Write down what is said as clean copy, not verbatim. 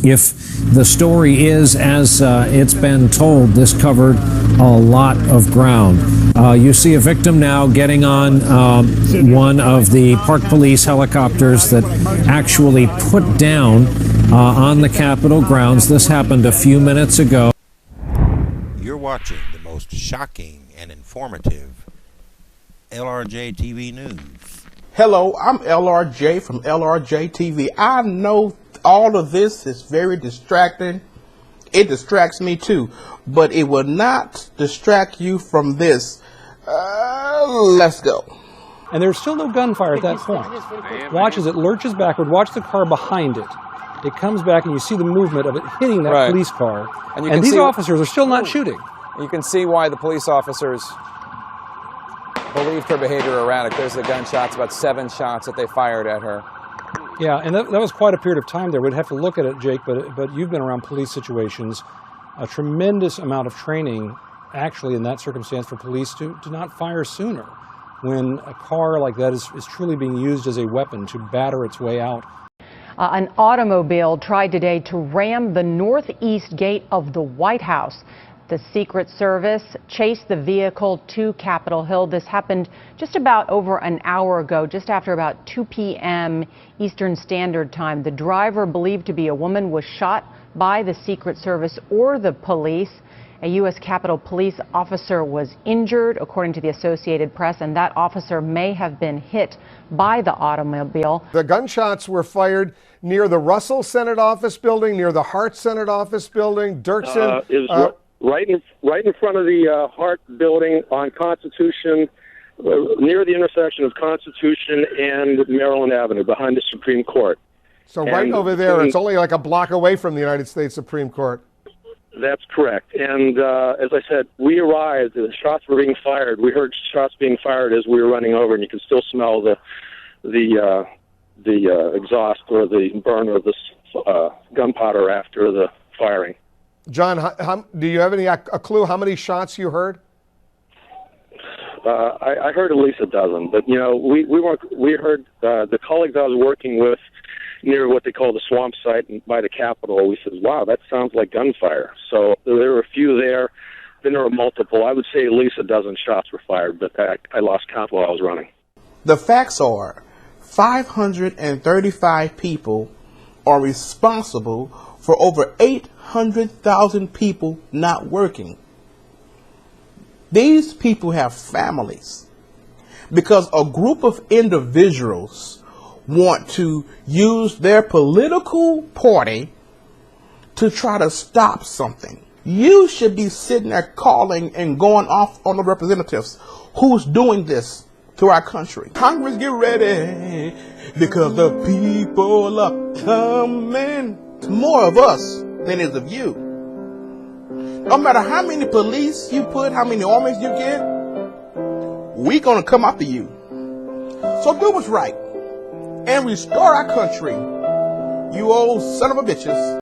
If the story is as it's been told, this covered a lot of ground. You see a victim now getting on one of the Park Police helicopters that actually put down on the Capitol grounds. This happened a few minutes ago. You're watching the most shocking and informative LRJ TV News. Hello, I'm LRJ from LRJ TV. I know all of this is very distracting. It distracts me too, but it will not distract you from this. Let's go. And there's still no gunfire at that point. Watch as it lurches backward. Watch the car behind it. It comes back and you see the movement of it hitting that police car. And these officers are still not shooting. You can see why the police officers believed her behavior erratic. There's the gunshots, about 7 shots that they fired at her. Yeah, and that was quite a period of time there. We'd have to look at it, Jake, but you've been around police situations. A tremendous amount of training, actually, in that circumstance for police to not fire sooner when a car like that is truly being used as a weapon to batter its way out. An automobile tried today to ram the northeast gate of the White House. The Secret Service chased the vehicle to Capitol Hill. This happened just about over an hour ago, just after about 2 p.m. Eastern Standard Time. The driver, believed to be a woman, was shot by the Secret Service or the police. A U.S. Capitol Police officer was injured, according to the Associated Press, and that officer may have been hit by the automobile. The gunshots were fired near the Russell Senate Office Building, near the Hart Senate Office Building. Dirksen. Right in front of the Hart Building on Constitution, near the intersection of Constitution and Maryland Avenue, behind the Supreme Court. So right over there, it's only like a block away from the United States Supreme Court. That's correct. And as I said, we arrived, the shots were being fired. We heard shots being fired as we were running over, and you could still smell the exhaust or the burn of this gunpowder after the firing. John, do you have a clue how many shots you heard? I heard at least a dozen, but we heard the colleagues I was working with near what they call the swamp site by the Capitol. We said, wow, that sounds like gunfire. So there were a few there. Then there were multiple. I would say at least a dozen shots were fired, but I lost count while I was running. The facts are 535 people are responsible for over 800,000 people not working. These people have families because a group of individuals want to use their political party to try to stop something. You should be sitting there calling and going off on the representatives who's doing this to our country. Congress, get ready because the people are coming. It's more of us than is of you. No matter how many police you put, how many armies you get, we gonna come after you. So do what's right and restore our country, you old son of a bitches.